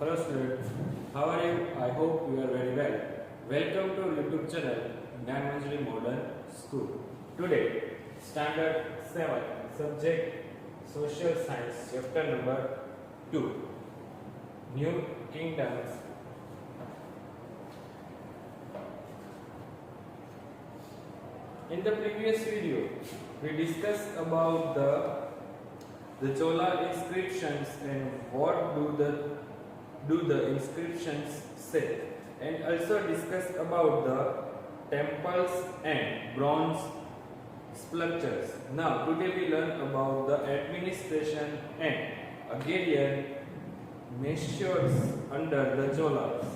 Hello students, how are you? I hope you are very well. Welcome to YouTube channel Gyan Manjari Modern School. Today, Standard 7, Subject Social Science, Chapter number 2, New Kingdoms. In the previous video, we discussed about the Chola inscriptions and what do the inscriptions say, and also discussed about the temples and bronze sculptures. Now today we learn about the administration and agrarian measures under the Cholas.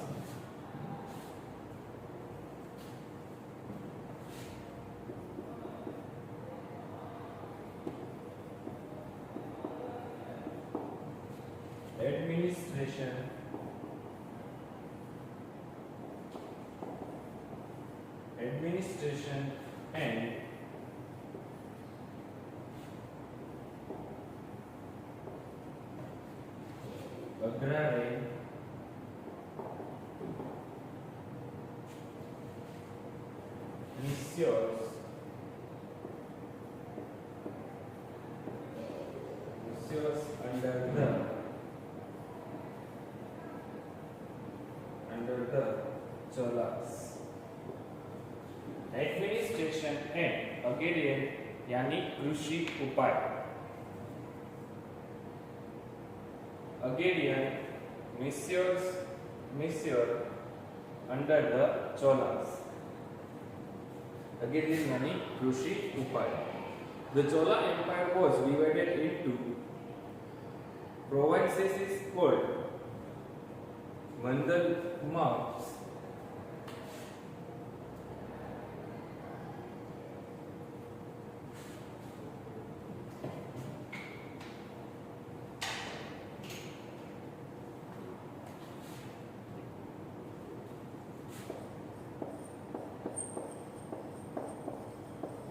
Administration and agrarian measures under the Cholas. Administration and agrarian यानी कृषि उपाय. Agrarian measure under the Cholas. Agrarian यानी कृषि उपाय. The Chola Empire was divided into provinces called Mandalams.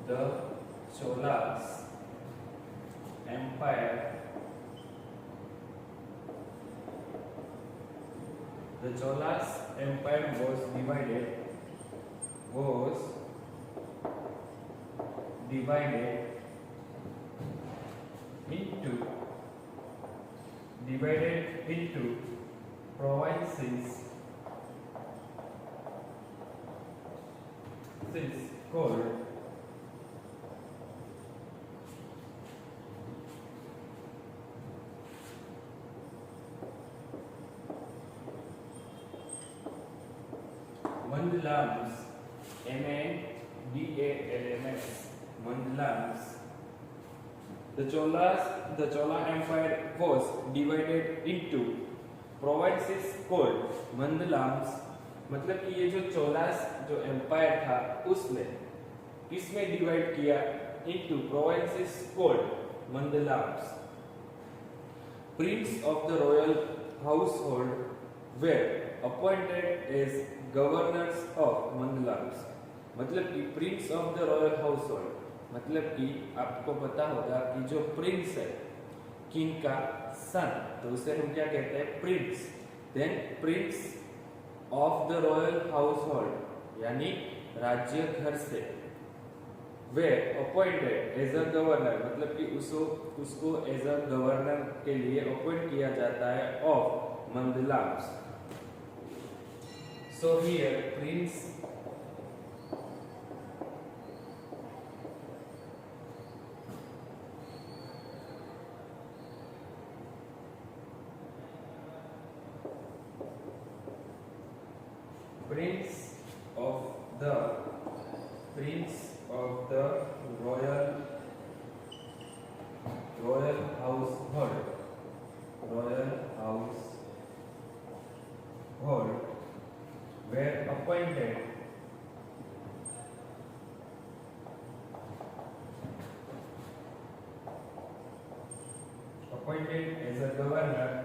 The Cholas Empire. The Cholas Empire was divided into provinces called Mandalams. Mandalams. Mandalams. The Chola Empire was divided into provinces called Mandalams. मतलब कि ये जो चोलास जो empire था उसने किसमें divide किया? into provinces called Mandalams. Prince of the royal household were appointed as governors of Mandalams. मतलब कि Prince of the royal house hold, मतलब कि आपको पता होगा कि जो प्रिंस है किंग का सन, तो उसे हम क्या कहते हैं? Prince. Then prince of the royal household यानी राज्य घर से, वे अपॉइंटेड एज अ गवर्नर, मतलब कि उसको एज अ गवर्नर के लिए अपॉइंट किया जाता है of मंदलाम्स. So here Prince of the royal household were appointed as a governors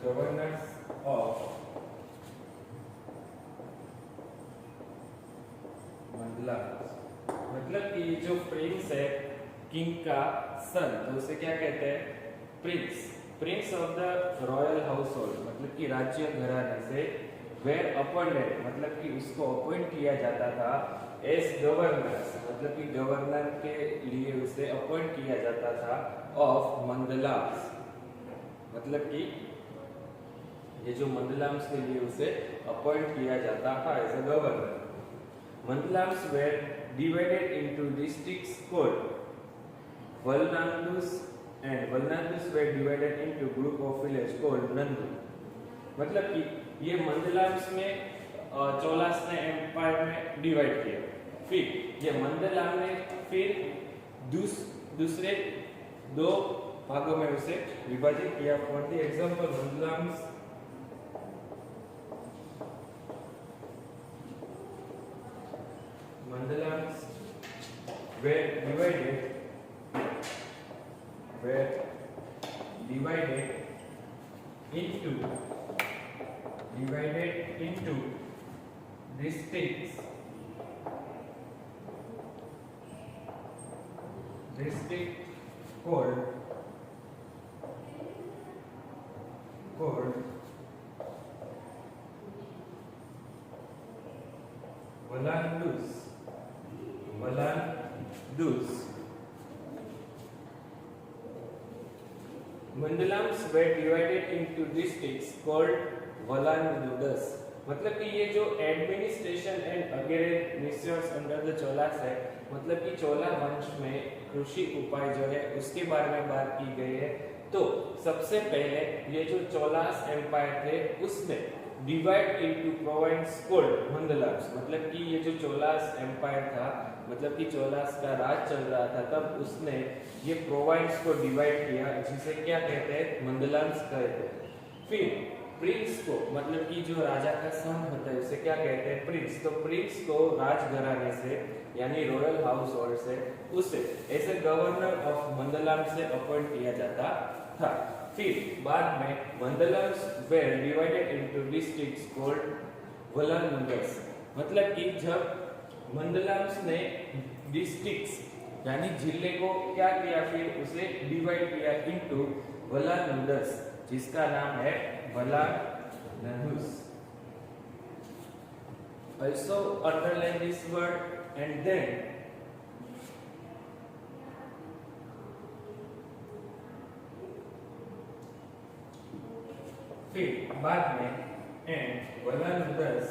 governors of Mandalams. मतलब कि जो प्रिंस है किंग का सन, तो उसे क्या कहते हैं? Prince. Prince of the royal house hold मतलब कि राज्य घराने से वेर अपॉइंटेड मतलब कि उसको अपॉइंट किया जाता था एज गवर्नर मतलब कि गवर्नर के लिए उसे अपॉइंट किया जाता था ऑफ मंडलाम्स मतलब कि ये जो मंडलाम्स के लिए उसे अपॉइंट किया जाता था as a governor. Mandalams were divided into districts called valanadus and valanadus were divided into group of village called nadu. मतलब कि ये मंडलाम्स में चोलास ने एम्पायर में डिवाइड किया, फिर ये मंडलाम ने फिर दूसरे दो भागों में उसे विभाजित किया। For the example mandalams were divided into districts called Walandus. Mandalams were divided into districts called Walandus. मतलब कि ये जो administration and again missions under the Cholas है, मतलब कि चोला वंश में कृषि उपाय जो है उसके बारे में बात की गई है। तो सबसे पहले ये जो चोलास एम्पायर थे उसने डिवाइड इनटू प्रोविंस कॉल्ड मंडलाम्स मतलब कि ये जो चोलास एम्पायर था मतलब कि चोलास का राज चल रहा था तब उसने ये प्रोविंस को डिवाइड किया जिसे क्या कहते हैं? मंडलाम्स कहते हैं। फिर प्रिंस को मतलब कि जो राजा का सन होता है उसे क्या कहते हैं? प्रिंस। तो प्रिंस को राजघराने से यानी रॉयल हाउस होल्ड से उसे ऐसे गवर्नर ऑफ मंडलम से अपॉइंट किया जाता था। फिर बाद में mandalams were divided into districts called valanadus मतलब कि जब मंडलम्स ने डिस्ट्रिक्ट्स यानी जिले को क्या किया फिर उसे डिवाइड किया इनटू वलानुदस जिसका नाम है Walandus. Also underline this word and then फिर बाद में and Walandus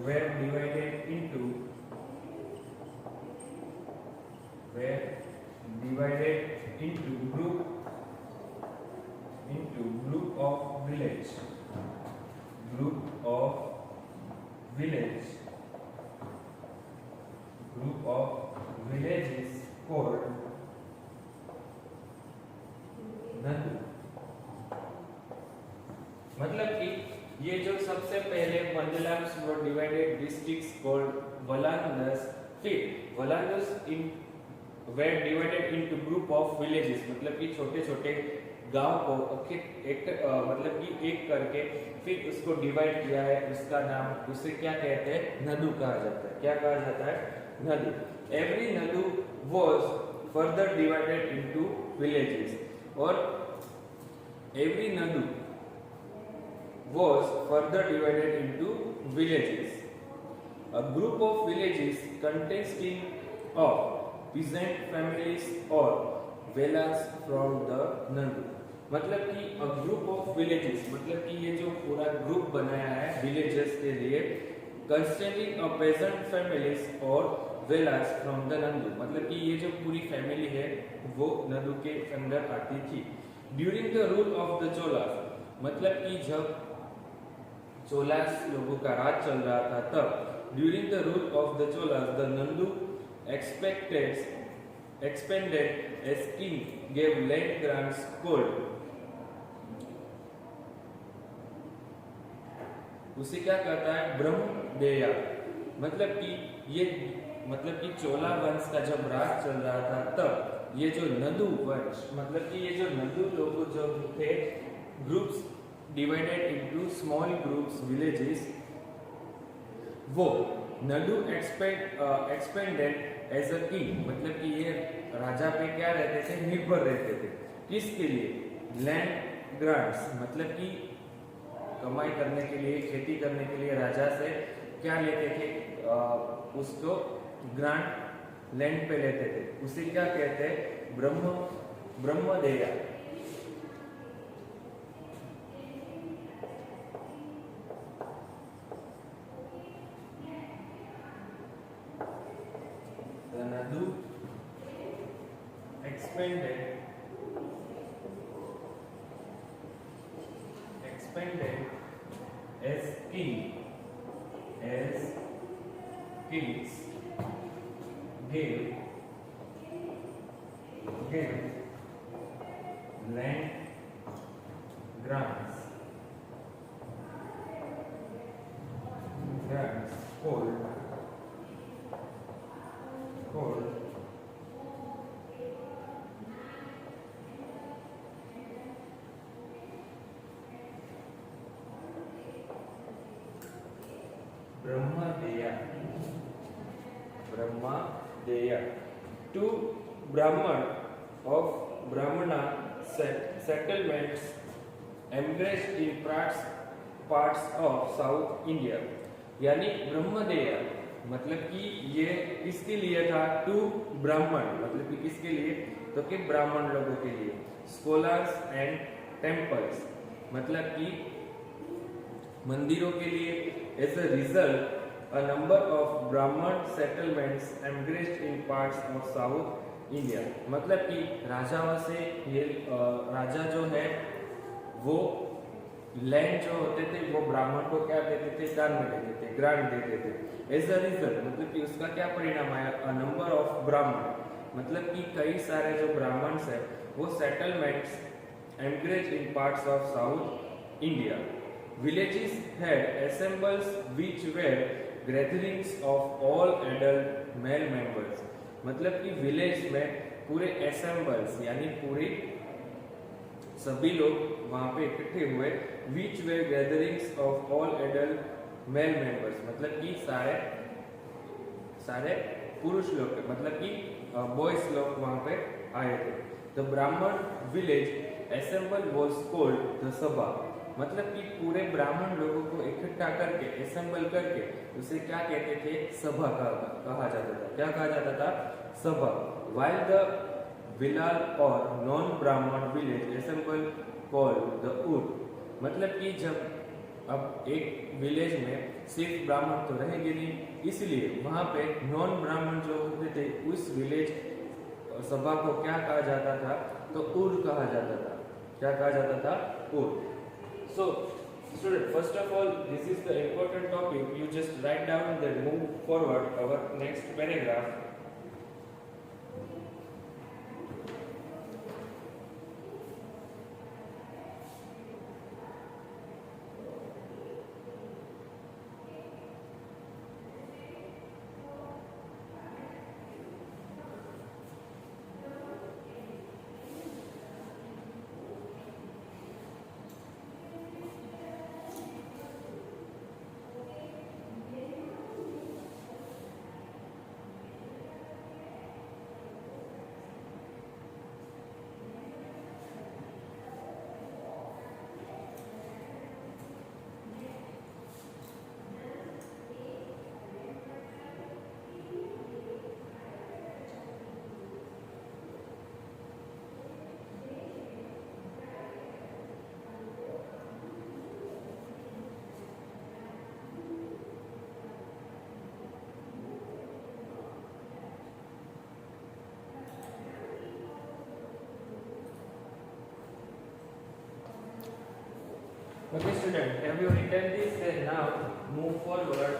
were divided into group of villages called Nandu. मतलब कि ये जो सबसे पहले mandalams were divided districts called valanadus, फिर valanadus in were divided into group of villages मतलब कि छोटे-छोटे गांव को मतलब कि एक करके फिर उसको डिवाइड किया है, उसका नाम उसे क्या कहते हैं? नदू कहा जाता है। क्या कहा जाता है? Nadu. Every nadu was further divided into villages और every nadu was further divided into villages. A group of villages consisting of peasant families or velas from the Nandu. मतलब कि a group of villages मतलब कि ये जो पूरा ग्रुप बनाया है villages के लिए consisting of peasant families or velas from the Nandu मतलब कि ये जो पूरी फैमिली है वो नंदू के अंदर आती थी। During the rule of the Cholas मतलब कि जब चोलास लोगों का राज चल रहा था तब during the rule of the Cholas the Nandu expanded as king gave land grants called उसे क्या कहता है? ब्रह्मदेया। मतलब कि ये मतलब कि चोला वंश का जब राज चल रहा था तब ये जो नंदू वंश मतलब कि ये जो नंदू लोग जो थे groups divided into small groups villages वो नडू एक्सपेंडेड एज अ किंग, मतलब कि ये राजा पे क्या रहते थे, निर्भर रहते थे। किसके लिए? लैंड ग्रांट्स, मतलब कि कमाई करने के लिए, खेती करने के लिए राजा से क्या लेते थे, उसको ग्रांट लैंड पे लेते थे। उसे क्या कहते हैं? Brahmadeya. The Nadu expanded as kings gave land grants called Brahmadeya to Brahmana settlements embraced in parts of South India। यानी ब्रह्मदेय मतलब कि ये किसके लिए था? टू ब्राह्मण, मतलब कि किसके लिए? तो कि ब्राह्मण लोगों के लिए। स्कॉलर्स एंड टेम्पल्स, मतलब कि मंदिरों के लिए। As a result a number of Brahman settlements embraced in parts of South India, मतलब कि राजाओं से ये राजा जो है वो लैंड जो होते थे वो ब्राह्मण को क्या देते थे? दान में देते थे, ग्रांट देते थे। एज अ रिजल्ट मतलब कि उसका क्या परिणाम आया? अ नंबर ऑफ ब्राह्मण, मतलब कि कई सारे जो ब्राह्मण है वो settlements embrace in parts of south India. Villages had assembles which were gatherings of all adult male members, मतलब कि विलेज में पूरे assembles यानी पूरे सभी लोग वहां पे इकट्ठे हुए। which were gatherings of all adult male members, मतलब कि सारे पुरुष लोग, मतलब कि बॉयज लोग वहां पे आए थे। द ब्राह्मण village assemble was called the सभा, मतलब कि पूरे ब्राह्मण लोगों को इकट्ठा करके असेंबल करके उसे क्या कहते थे? सभा कहा जाता था। क्या कहा जाता था? सभा। while the village or non ब्राह्मण विलेज असेंबल called the ऊर, मतलब कि जब अब एक विलेज में सिर्फ ब्राह्मण तो रहेंगे नहीं, इसलिए वहां पे नॉन ब्राह्मण जो होते थे उस विलेज सभा को क्या कहा जाता था? तो ऊर कहा जाता था। क्या कहा जाता था? ऊर। So, student, first of all, this is the important topic. You just write down and then move forward our next paragraph. Okay, student, have you written this? Then now move forward.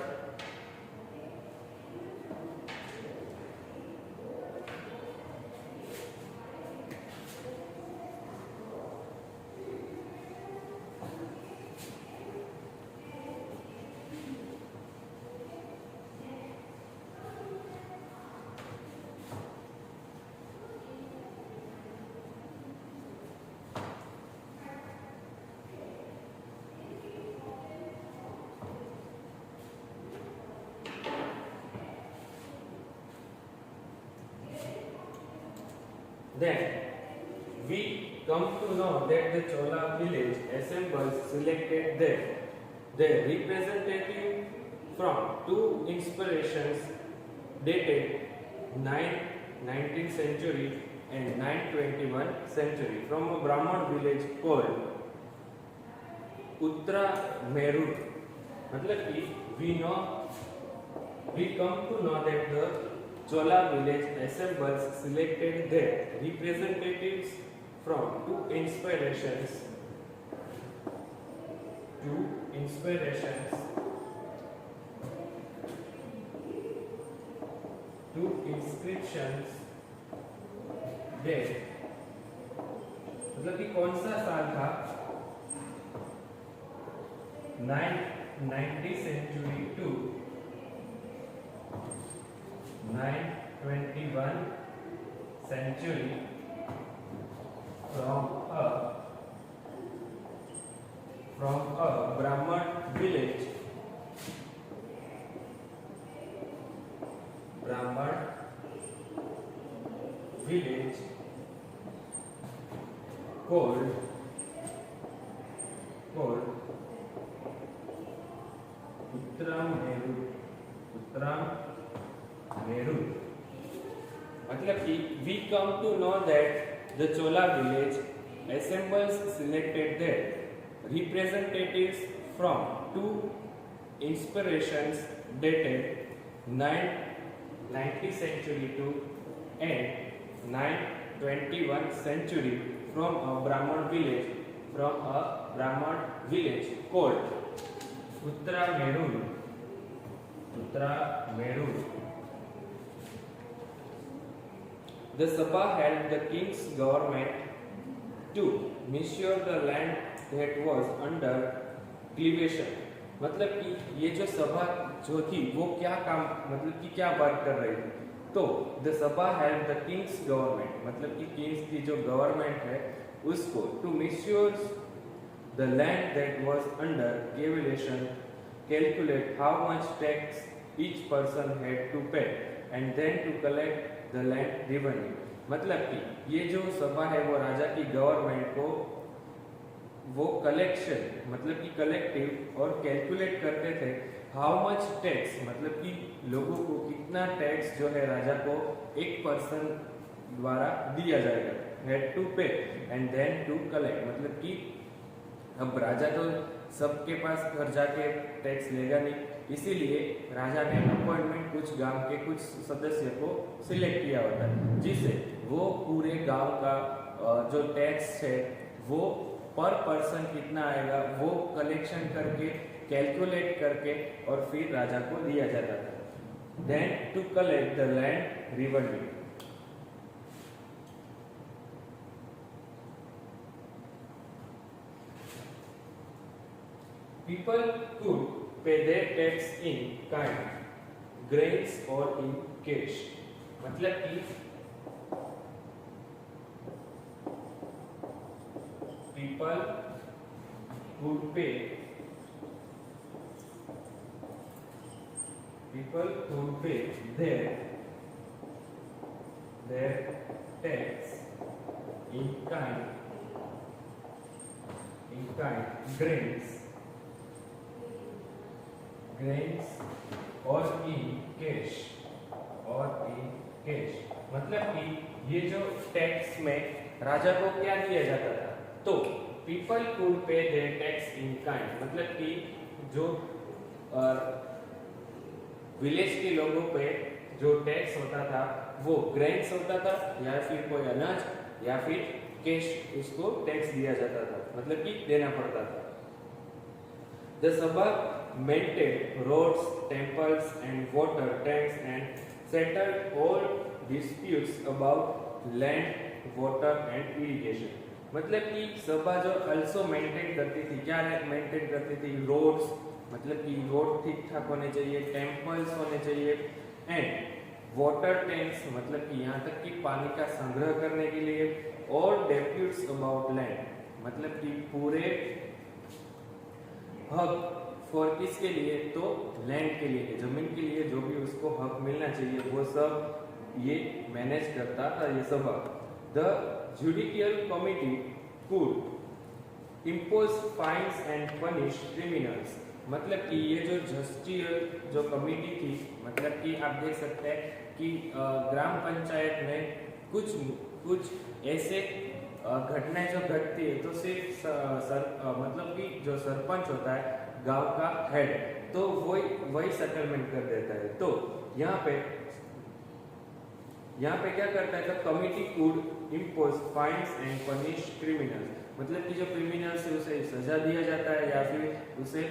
Then we come to know that the Chola village assembles selected their representative from two inspirations dated 19th century and 921 century from a Brahman village called Uttara Meru. मतलब कि we come to know that the Chola village assembles selected their representatives from two inspirations, two inscriptions date. मतलब कि कौन सा साल था 990 century to 921 century from a Brahman village called Uttarameru. मतलब कि we come to know that the Chola village assembles selected their representatives from two inspirations dated 990 century to and 921 century from a Brahman village called Uttarameru. The Sabha helped the king's government to measure the land that was under cultivation. मतलब कि ये जो सभा जो थी वो क्या काम मतलब कि क्या बात कर रही थी, तो द सभा हेल्प द किंग्स गवर्नमेंट मतलब कि किंग्स की जो गवर्नमेंट है उसको to measure the land that was under calculation calculate how much tax each person had to pay and then to collect the land revenue. मतलब कि ये जो सभा है वो राजा की गवर्नमेंट को वो कलेक्शन मतलब कि कलेक्टिव और कैलकुलेट करते थे हाउ मच टैक्स मतलब कि लोगों को कितना टैक्स जो है राजा को एक पर्सन द्वारा दिया जाएगा had to pay and then to collect. मतलब कि अब राजा तो सबके पास घर जाके टैक्स लेगा नहीं, इसीलिए राजा ने अपॉइंटमेंट कुछ गांव के कुछ सदस्य को सिलेक्ट किया होता है जिसे वो पूरे गांव का जो टैक्स है वो पर पर्सन कितना आएगा वो कलेक्शन करके कैलकुलेट करके और फिर राजा को दिया जाता था. Then to collect the land revenue. People could pay their tax in kind, grains or in cash. मतलब कि people could pay their tax in kind, grains और in cash. मतलब कि ये जो टैक्स में राजा को क्या दिया जाता था, तो पीपल कुड पे देयर टैक्स इन काइंड मतलब कि जो विलेज के लोगों पे जो टैक्स होता था वो ग्रेन्स होता था या फिर कोई अनाज या फिर कैश उसको टैक्स दिया जाता था मतलब कि देना पड़ता था. The suburb maintained roads, temples and water tanks and settled all disputes about land, water and irrigation. मतलब कि सभा जो also maintain करती थी, क्या maintain करती थी? रोड्स मतलब कि रोड ठीक ठाक होने चाहिए, टेम्पल्स होने चाहिए एंड वाटर टैंक्स मतलब कि यहाँ तक कि पानी का संग्रह करने के लिए और डिस्प्यूट्स अबाउट लैंड मतलब कि पूरे हक फॉर किसके लिए, तो लैंड के लिए, जमीन के लिए जो भी उसको हक मिलना चाहिए वो सब ये मैनेज करता था ये सभा. The judicial committee could impose fines and punish criminals. मतलब कि ये जो जस्टिशियल जो कमिटी थी, मतलब कि आप देख सकते हैं कि ग्राम पंचायत में कुछ ऐसे घटनाएं जो घटती है तो सिर्फ मतलब कि जो सरपंच होता है गांव का हेड, तो वही सेटलमेंट कर देता है। तो यहाँ पे क्या करता है, तो committee could impose fines and punish criminals. मतलब कि जो क्रिमिनल्स है उसे सजा दिया जाता है या फिर उसे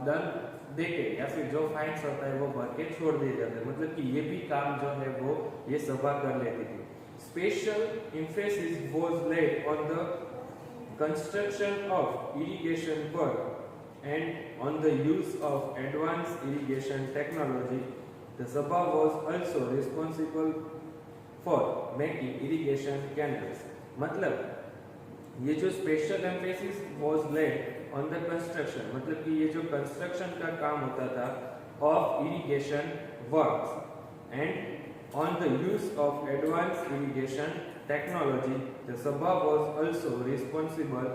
दंड देके या फिर जो फाइन्स होता है वो भर के छोड़ दिए जाते हैं। मतलब कि ये भी काम जो है वो ये सभा कर लेती थी। Special emphasis was laid on the construction of irrigation work and on the use of advanced irrigation technology. The Sabha was also responsible for making irrigation canals. मतलब ये जो special emphasis was laid on the construction, मतलब कि ये जो construction का काम होता था of irrigation works and on the use of advanced irrigation technology, the Sabha was also responsible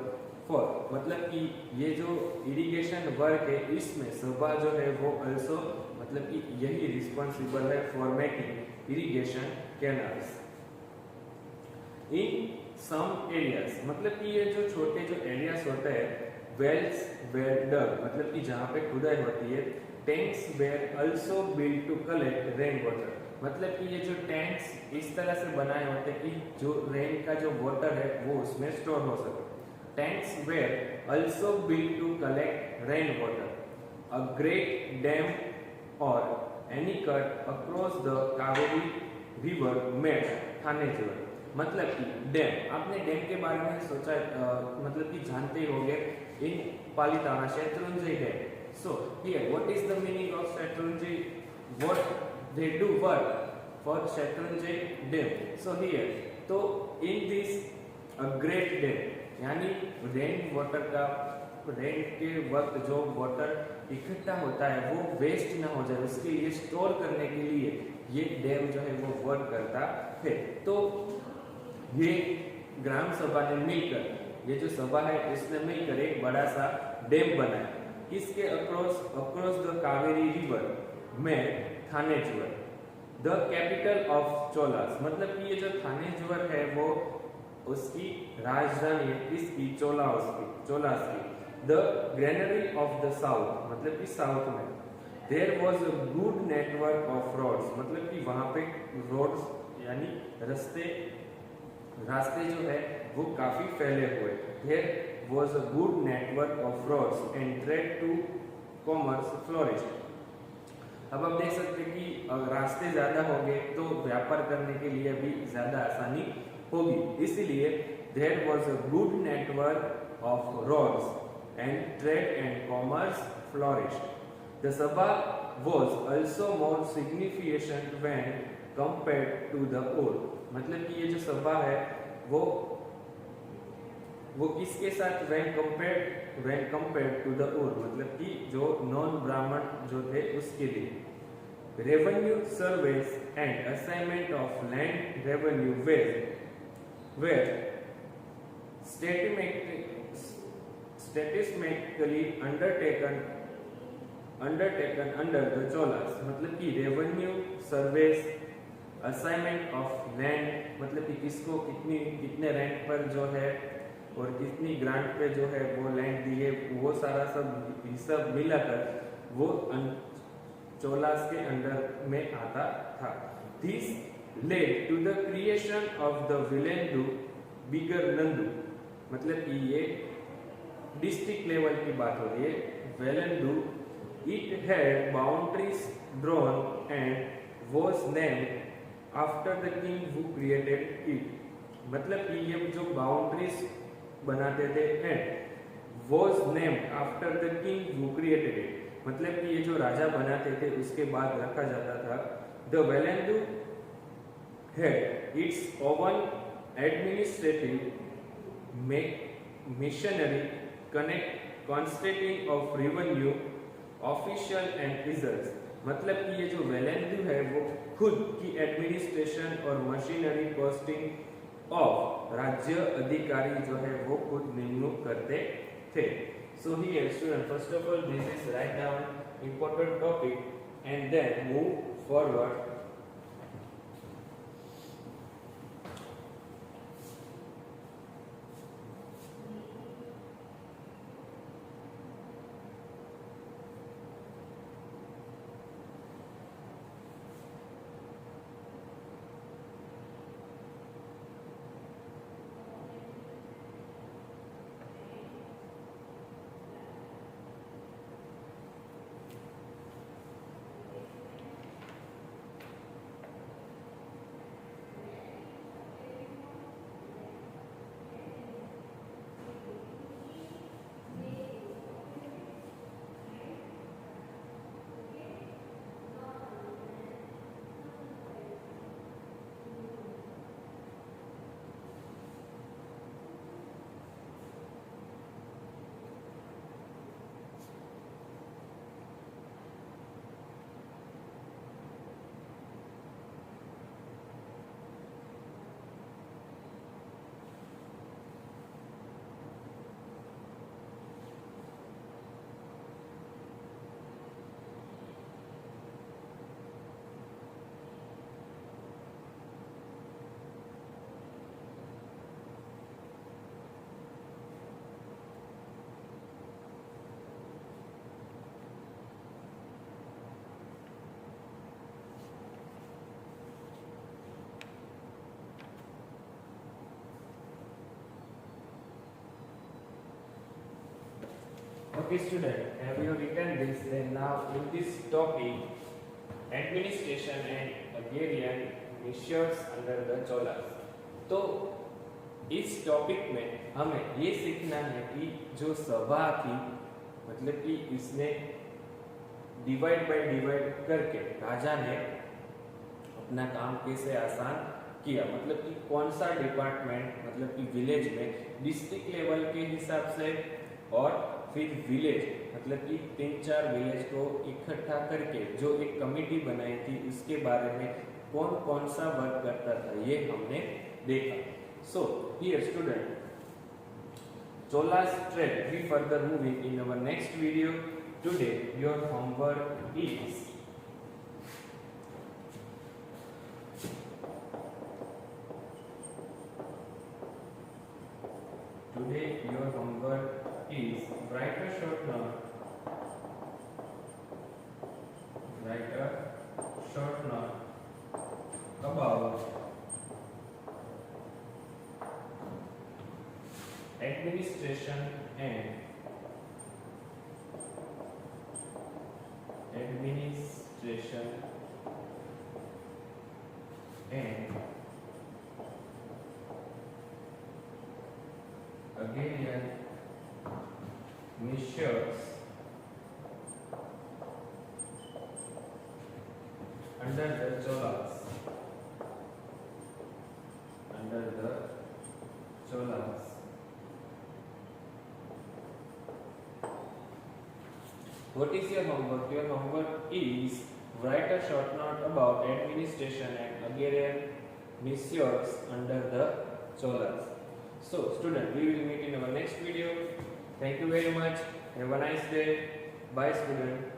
for। मतलब कि ये जो irrigation work है इसमें सभा जो है वो also मतलब कि यही responsible है for making irrigation canals in some areas। मतलब कि ये जो छोटे जो areas होते हैं, wells were dug, मतलब कि जहाँ पे खुदाई होती है, tanks were also built to collect rain water। मतलब कि ये जो टैंक्स इस तरह से बनाए होते हैं कि जो रेन का जो वाटर है वो उसमें स्टोर हो सके। Tanks were also built to collect rain water. A great dam और anicut across the Kaveri river made Thaneshwar. मतलब कि डैम, आपने डैम के बारे में सोचा मतलब कि जानते ही होंगे इन Palitana Shatrunjaya dam. So here what is the meaning of Shatrunjaya, what they do work for Shatrunjay Dam। So here, तो in this a great dam, यानी रेन वाटर का रेन के वक्त जो वाटर इकट्ठा होता है वो वेस्ट ना हो जाए उसके लिए स्टोर करने के लिए ये डैम जो है वो वर्क करता है। तो ये ग्राम सभा ने मिलकर, ये जो सभा है इसने मिलकर एक बड़ा सा डैम बनाया। इसके अक्रॉस द कावेरी रिवर में Thaneshwar the capital of Cholas. मतलब कि ये जो थानेश्वर है वो उसकी राजधानी है, इसकी चोलास की। The granary of the south, मतलब कि साउथ में। There was a good network of roads, मतलब कि वहां पे रोड्स यानी रास्ते जो है वो काफी फैले हुए। There was a good network of roads and trade to commerce flourished. अब आप देख सकते हैं कि रास्ते ज्यादा होंगे तो व्यापार करने के लिए भी ज्यादा आसानी होगी, इसलिए there was a good network of roads and trade and commerce flourished. The sabha was also more significant when compared to the old. मतलब कि ये जो सभा है वो किसके साथ when compared to the old, मतलब कि जो नॉन ब्राह्मण जो थे उसके लिए। Revenue surveys and assignment of land revenue were statistically undertaken under the Cholas. मतलब कि revenue surveys, assignment of land, मतलब कि किसको कितने रेंट पर जो है और कितनी ग्रांट पे जो है वो लैंड दी है, वो सारा सब मिलाकर वो चोलास के अंडर में आता था। This led to the creation of the valanadu bigger nadu. मतलब कि ये डिस्ट्रिक्ट लेवल की बात हो रही है। Valanadu, it had boundaries drawn and was named after the king who created it. मतलब कि ये जो बाउंड्रीज बनाते थे and was named after the king who created it. मतलब कि ये जो राजा बनाते थे उसके बाद रखा जाता था। The valanadu had its own administrative machinery constituting of revenue official and results. मतलब कि ये जो वेलेंदु है वो खुद की एडमिनिस्ट्रेशन और मशीनरी ऑफ राज्य अधिकारी जो है वो खुद नियुक्त करते थे. So here student, first of all this is write down important topic and then move forward. Okay student, have you written this? Then now in this topic, administration and agrarian measures under the Cholas. तो इस topic में हमें ये सीखना है कि जो सभा थी, मतलब कि इसने डिवाइड बाय डिवाइड करके राजा ने अपना काम कैसे आसान किया, मतलब कि कौन सा डिपार्टमेंट, मतलब कि विलेज में डिस्ट्रिक्ट लेवल के हिसाब से और फिर विलेज मतलब कि 3-4 विलेज को इकट्ठा करके जो एक कमेटी बनाई थी उसके बारे में कौन कौन सा वर्क करता था ये हमने देखा. So here student, Chola's trade, we further moving in our next video. Today your homework is write a short note about administration and agrarian measures under the Cholas. What is your homework? Your homework is write a short note about administration and agrarian measures under the Cholas. So student, we will meet in our next video. Thank you very much. Have a nice day. Bye student.